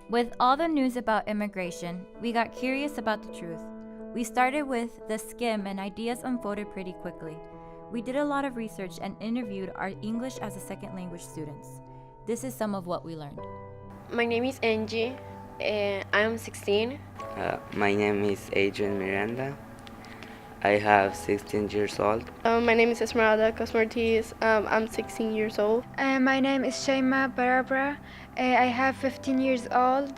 With all the news about immigration, we got curious about the truth. We started with TheSkimm and ideas unfolded pretty quickly. We did a lot of research and interviewed our English as a second language students. This is some of what we learned. My name is Angie. I'm 16. My name is Adrian Miranda. I have 16 years old. My name is Esmeralda Cosmartis. I'm 16 years old. My name is Shaima Barbara. I have 15 years old.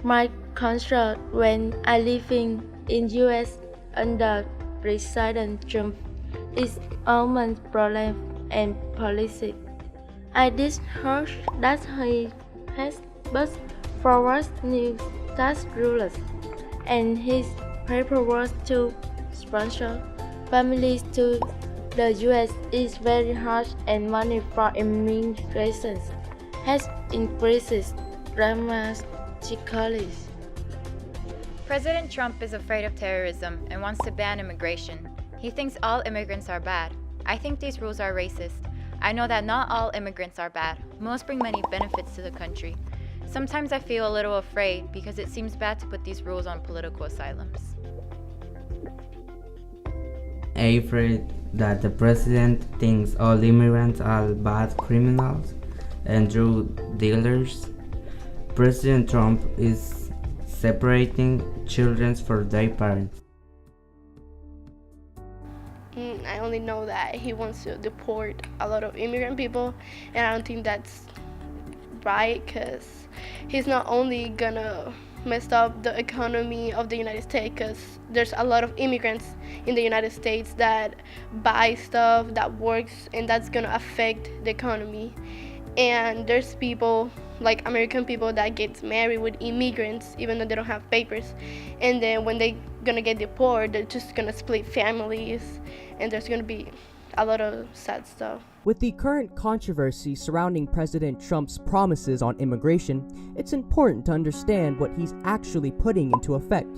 My concern when I living in US under President Trump is almond problem and policy. I distrust that he has put forward new tax rules and his paperwork to sponsor families to the US is very harsh and money for immigration has increased dramatically. President Trump is afraid of terrorism and wants to ban immigration. He thinks all immigrants are bad. I think these rules are racist. I know that not all immigrants are bad. Most bring many benefits to the country. Sometimes I feel a little afraid because it seems bad to put these rules on political asylums. I'm afraid that the president thinks all immigrants are bad criminals and drug dealers. President Trump is separating children from their parents. I only know that he wants to deport a lot of immigrant people, and I don't think that's right because he's not only gonna mess up the economy of the United States because there's a lot of immigrants in the United States that buy stuff, that works, and that's gonna affect the economy. And there's people like American people that get married with immigrants even though they don't have papers, and then when they gonna get deported, they're just gonna split families, and there's gonna be a lot of sad stuff. With the current controversy surrounding President Trump's promises on immigration, it's important to understand what he's actually putting into effect.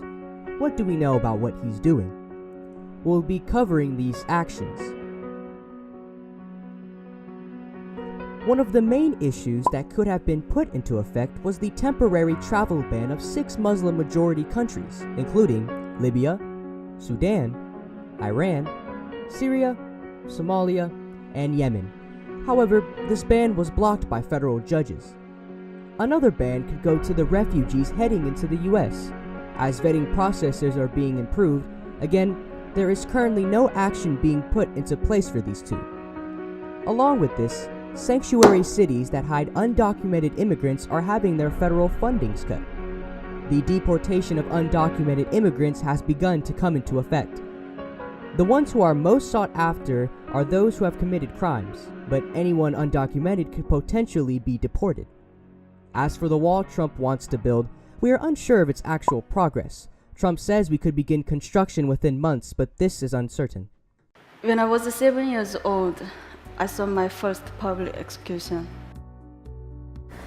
What do we know about what he's doing? We'll be covering these actions. One of the main issues that could have been put into effect was the temporary travel ban of 6 Muslim-majority countries, including Libya, Sudan, Iran, Syria, Somalia, and Yemen. However, this ban was blocked by federal judges. Another ban could go to the refugees heading into the US. As vetting processes are being improved, again, there is currently no action being put into place for these two. Along with this, sanctuary cities that hide undocumented immigrants are having their federal fundings cut. The deportation of undocumented immigrants has begun to come into effect. The ones who are most sought after are those who have committed crimes, but anyone undocumented could potentially be deported. As for the wall Trump wants to build, we are unsure of its actual progress. Trump says we could begin construction within months, but this is uncertain. When I was 7 years old, I saw my first public execution.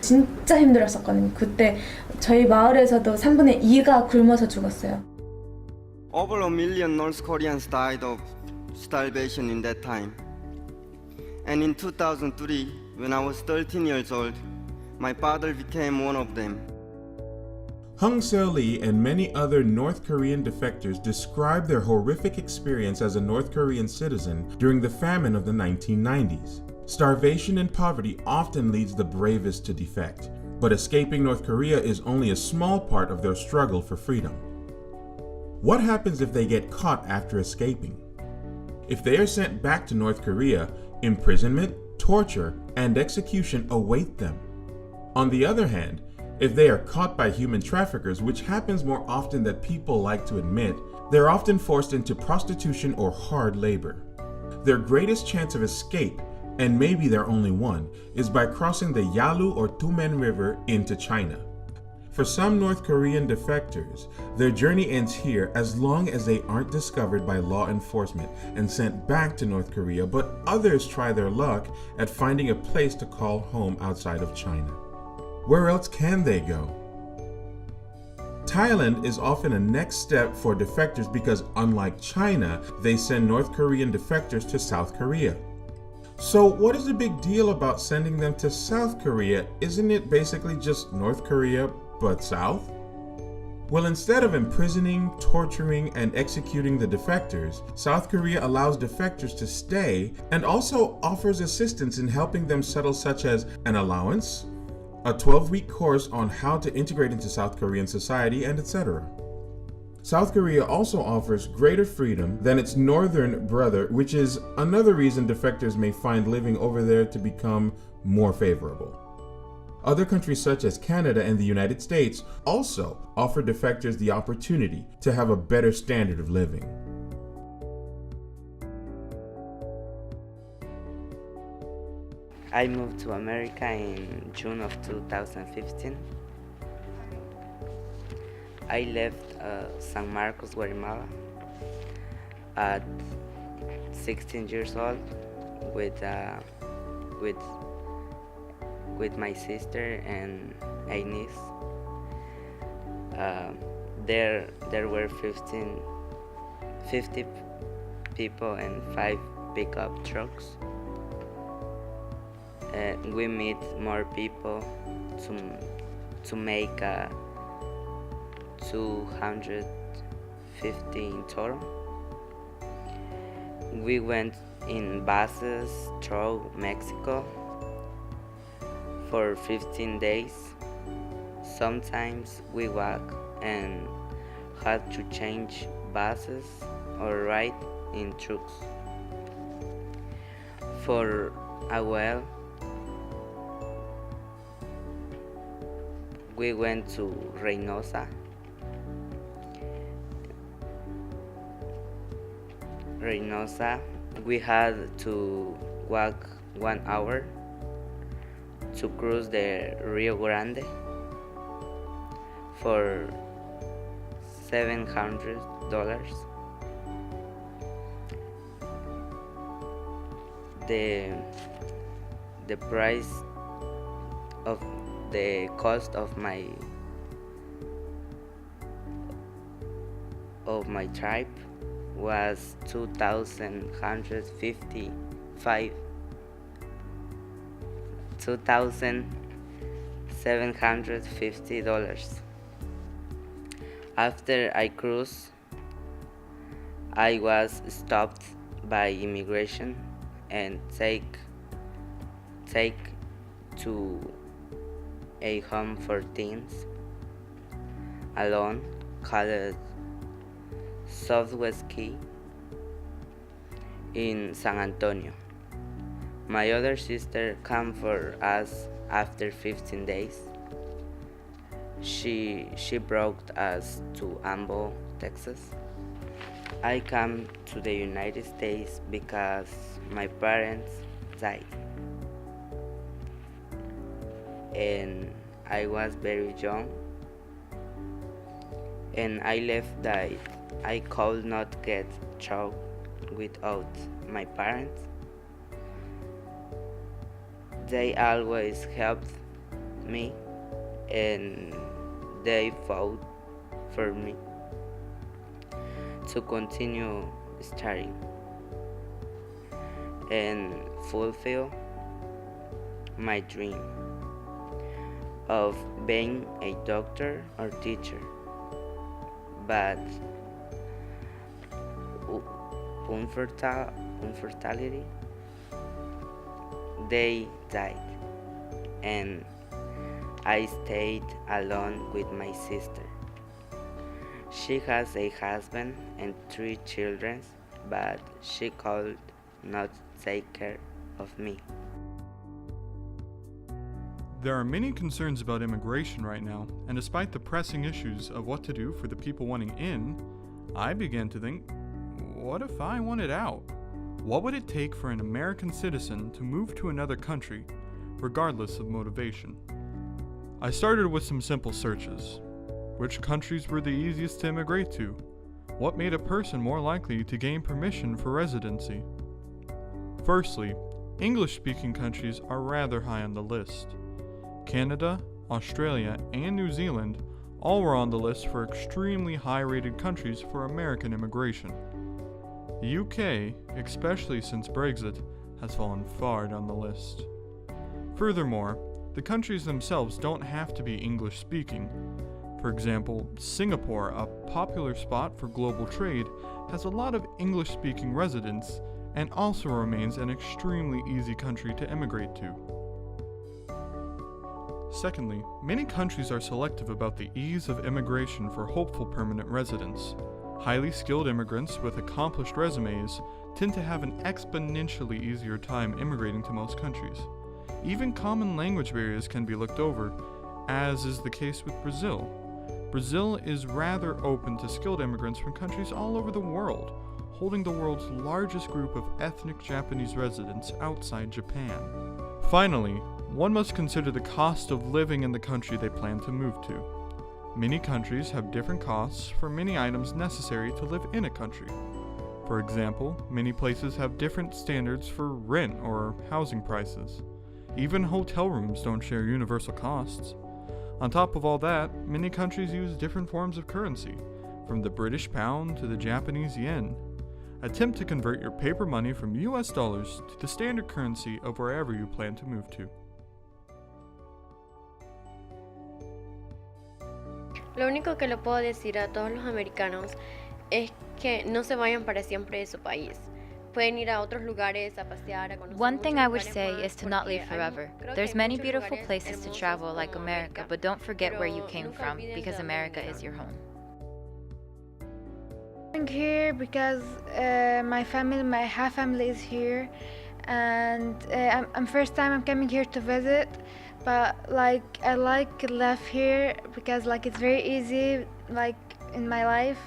진짜 힘들었었거든요. 그때 저희 마을에서도 3분의 2가 굶어서 죽었어요. Over a million North Koreans died of starvation in that time. And in 2003, when I was 13 years old, my father became one of them. Hung Seo-lee and many other North Korean defectors described their horrific experience as a North Korean citizen during the famine of the 1990s. Starvation and poverty often leads the bravest to defect, but escaping North Korea is only a small part of their struggle for freedom. What happens if they get caught after escaping? If they are sent back to North Korea, imprisonment, torture, and execution await them. On the other hand, If they are caught by human traffickers, which happens more often than people like to admit, they're often forced into prostitution or hard labor. Their greatest chance of escape, and maybe their only one, is by crossing the Yalu or Tumen River into China. For some North Korean defectors, their journey ends here as long as they aren't discovered by law enforcement and sent back to North Korea, but others try their luck at finding a place to call home outside of China. Where else can they go? Thailand is often a next step for defectors because, unlike China, they send North Korean defectors to South Korea. So what is the big deal about sending them to South Korea? Isn't it basically just North Korea, but south? Well, instead of imprisoning, torturing, and executing the defectors, South Korea allows defectors to stay and also offers assistance in helping them settle, such as an allowance, a 12-week course on how to integrate into South Korean society, and etc. South Korea also offers greater freedom than its northern brother, which is another reason defectors may find living over there to become more favorable. Other countries such as Canada and the United States also offer defectors the opportunity to have a better standard of living. I moved to America in June of 2015. I left San Marcos, Guatemala at 16 years old with my sister and a niece. There were 50 people and 5 pickup trucks. We meet more people to make 250 in total. We went in buses through Mexico for 15 days. Sometimes we walk and had to change buses or ride in trucks. For a while, we went to Reynosa. We had to walk 1 hour to cross the Rio Grande for $700. The price of the cost of my trip was $2,750. After I cruised, I was stopped by immigration and take to a home for teens alone called Southwest Key in San Antonio. My other sister came for us after 15 days. She brought us to Ambo, Texas. I came to the United States because my parents died, and I was very young, and I left that I could not get through without my parents. They always helped me, and they fought for me to continue studying and fulfill my dream of being a doctor or teacher. But unfortunately, they died, and I stayed alone with my sister. She has a husband and 3 children, but she could not take care of me. There are many concerns about immigration right now, and despite the pressing issues of what to do for the people wanting in, I began to think, what if I wanted out? What would it take for an American citizen to move to another country, regardless of motivation? I started with some simple searches. Which countries were the easiest to immigrate to? What made a person more likely to gain permission for residency? Firstly, English-speaking countries are rather high on the list. Canada, Australia, and New Zealand all were on the list for extremely high-rated countries for American immigration. The UK, especially since Brexit, has fallen far down the list. Furthermore, the countries themselves don't have to be English-speaking. For example, Singapore, a popular spot for global trade, has a lot of English-speaking residents and also remains an extremely easy country to immigrate to. Secondly, many countries are selective about the ease of immigration for hopeful permanent residents. Highly skilled immigrants with accomplished resumes tend to have an exponentially easier time immigrating to most countries. Even common language barriers can be looked over, as is the case with Brazil. Brazil is rather open to skilled immigrants from countries all over the world, holding the world's largest group of ethnic Japanese residents outside Japan. Finally, one must consider the cost of living in the country they plan to move to. Many countries have different costs for many items necessary to live in a country. For example, many places have different standards for rent or housing prices. Even hotel rooms don't share universal costs. On top of all that, many countries use different forms of currency, from the British pound to the Japanese yen. Attempt to convert your paper money from US dollars to the standard currency of wherever you plan to move to. Lo único que le puedo decir a todos los americanos es que no se vayan para siempre de su país. Pueden ir a otros lugares a pasear, a conocer. One thing I would muchos say lugares is to más, not porque leave hay forever. creo que There's hay many muchos beautiful lugares places to hermosos travel like como America, but don't forget where you pero came nunca from, olviden because de dónde America vinieron. is your home. I'm here because my half family is here, and I'm first time I'm coming here to visit. But like I like live here because like it's very easy like in my life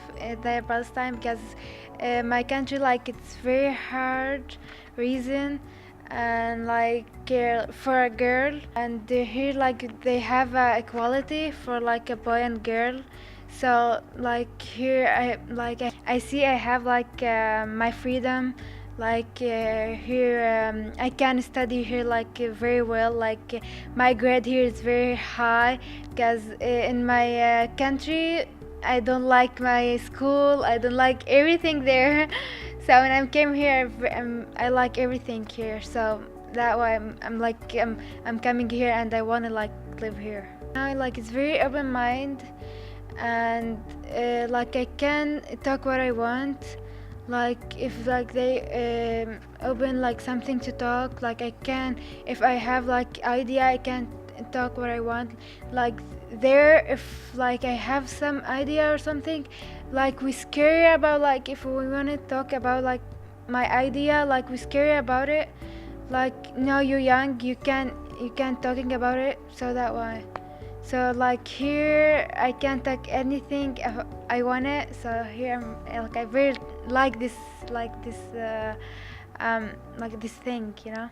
there Palestine because my country like it's very hard reason and like for a girl, and here like they have equality for like a boy and girl. So like here I see I have like my freedom. Like here I can study here like very well. Like my grade here is very high because in my country I don't like my school. I don't like everything there. So when I came here, I like everything here. So that why I'm coming here and I wanna like live here. Now like it's very open mind, and like I can talk what I want. Like if like they open like something to talk, like I can, if I have like idea I can talk what I want. Like there, if like I have some idea or something, like we scary about like if we want to talk about like my idea, like we scary about it. Like no, you're young, you can talking about it. So that why. So like here I can talk anything if I want it. So here I'm like I very like this thing, you know.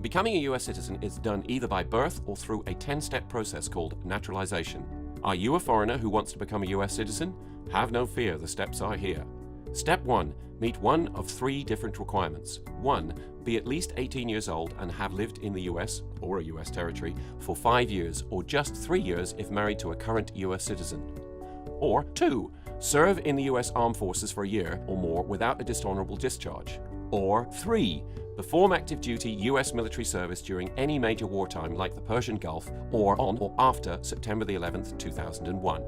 Becoming a US citizen is done either by birth or through a 10-step process called naturalization. Are you a foreigner who wants to become a US citizen? Have no fear, the steps are here. Step 1. Meet one of 3 different requirements. 1. Be at least 18 years old and have lived in the US or a US territory for 5 years, or just 3 years if married to a current US citizen. Or 2. Serve in the US Armed Forces for a year or more without a dishonorable discharge. Or 3. Perform active duty US military service during any major wartime like the Persian Gulf or on or after September the 11th, 2001.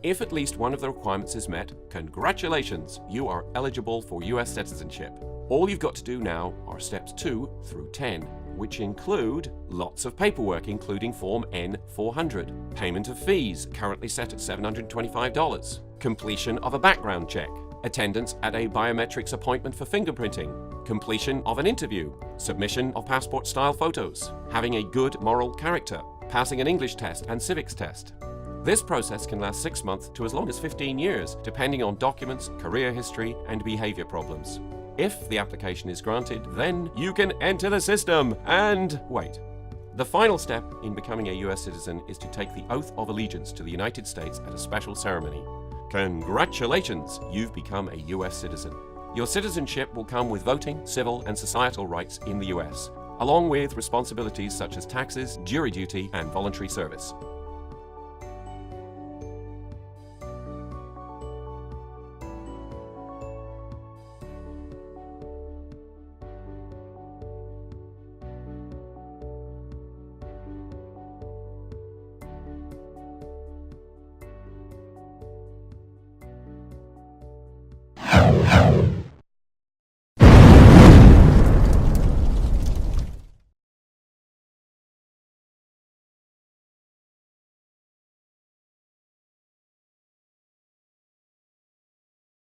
If at least one of the requirements is met, congratulations, you are eligible for US citizenship. All you've got to do now are steps 2 through 10, which include lots of paperwork including Form N-400, payment of fees currently set at $725, completion of a background check, attendance at a biometrics appointment for fingerprinting, completion of an interview, submission of passport-style photos, having a good moral character, passing an English test and civics test. This process can last 6 months to as long as 15 years, depending on documents, career history, and behavior problems. If the application is granted, then you can enter the system and wait. The final step in becoming a US citizen is to take the oath of allegiance to the United States at a special ceremony. Congratulations, you've become a US citizen. Your citizenship will come with voting, civil, and societal rights in the US, along with responsibilities such as taxes, jury duty, and voluntary service.